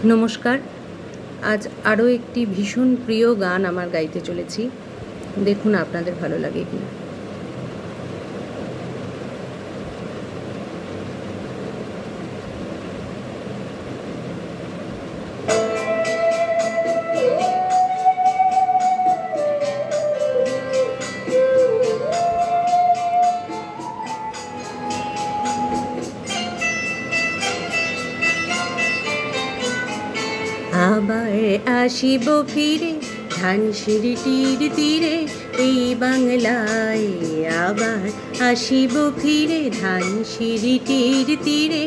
নমস্কার। আজ আরও একটি ভীষণ প্রিয় গান আমার গাইতে চলেছি। দেখুন আপনাদের ভালো লাগে কি না। আবার আসিব ফিরে ধানসিঁড়িটির তীরে এই বাংলায়। আবার আসিব ফিরে ধানসিঁড়িটির তীরে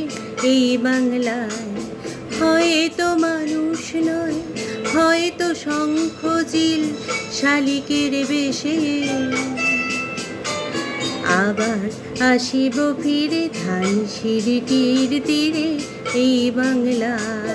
এই বাংলায়। হয়তো মানুষ নয়, হয়তো শঙ্খচিল শালিকের বেশে। আবার আসিব ফিরে ধানসিঁড়িটির তীরে এই বাংলায়।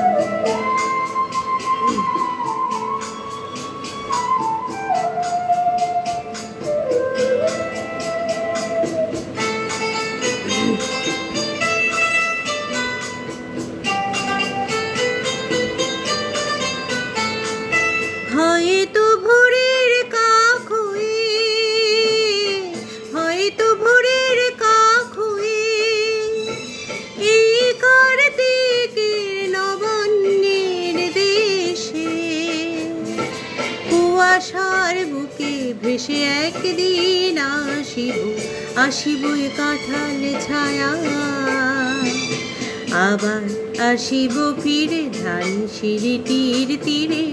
হয়তো ভোরের কাক হয়ে, হয়তো ভোরের কাক হয়ে এই কার্তিকের নবান্নের দেশে কুয়াশার বুকে ভেসে একদিন আসিব, আসিব এ কাঁঠাল ছায়া। আবার আসিব ফিরে ধানসিঁড়িটির তীরে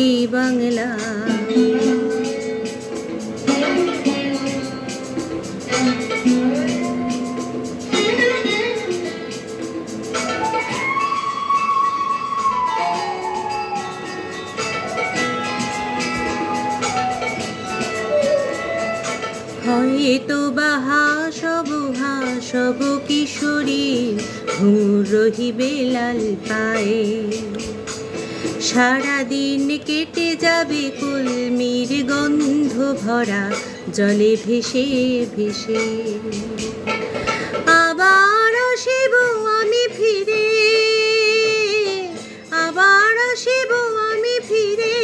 এই বাংলা। হয়তো বা হাসব কিশোরীর ঘুঙুর রহিবে লাল পায়ে। সারাদিন কেটে যাবে কলমির গন্ধ ভরা জলে ভেসে ভেসে। আবার আসিব আমি ফিরে, আবার আসিব আমি ফিরে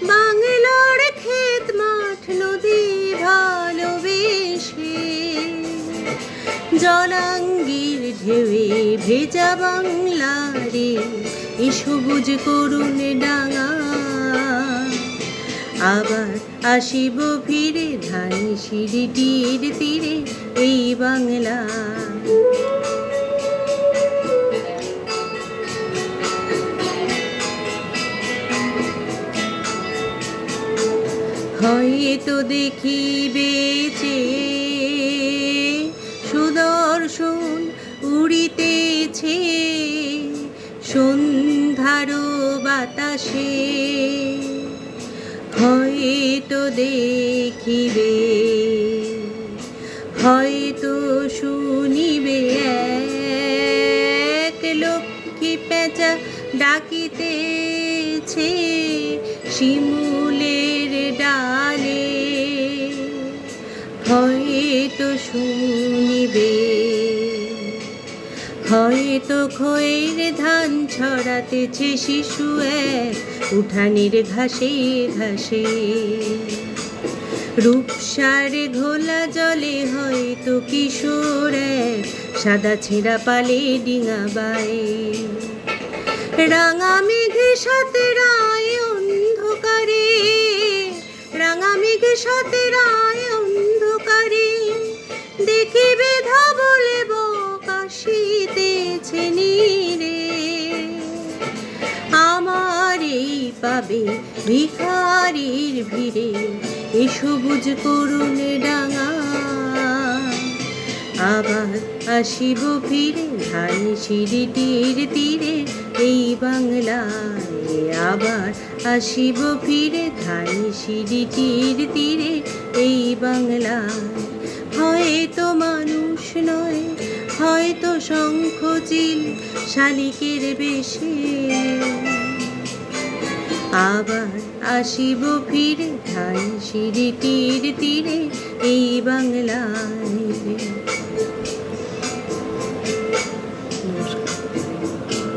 বাংলার ক্ষেত মাঠ নদী ভালোবেসে। জলাঙ্গির ঢেউয়ে ভেজা বাংলারে এ সবুজ করুণ ডাঙা। আবার আসিব ফিরে ধানসিঁড়িটির তীরে এই বাংলা। হয়তো দেখিবে সুদর্শন উড়িতেছে সন্ধ্যার বাতাসে। হয়তো দেখিবে, হয়তো শুনিবে এক লক্ষ্মী পেঁচা ডাকিতেছে শিমুলের ডালে। হয়তো শুনিবে, হয়তো খয়ের ধান ছড়াতেছে শিশু এক উঠানের ঘাসে ঘাসে। রূপসার ঘোলা জলে হয়তো কিশোর এক সাদা ছেঁড়া পালে ডিঙা বায়ে। রাঙা মেঘে সাথে রায় অন্ধকারে, রাঙা মেঘে সাথে রায় অন্ধকারে দেখিবে ধবলে বক আসিতেছে নীরে। আমার এই পাবে ভিখারির ভিড়ে এ সবুজ করুণ ডাঙা। আবার আসিব ফিরে ধানসিঁড়িটির তীরে এই বাংলায়। আবার আসিব ফিরে ধানসিঁড়িটির তীরে এই বাংলায়। হয়তো মানুষ নয়, হয়তো শঙ্খচিল শালিকের বেশে। আবার আসিব ফিরে ধানসিঁড়িটির তীরে এই বাংলায়।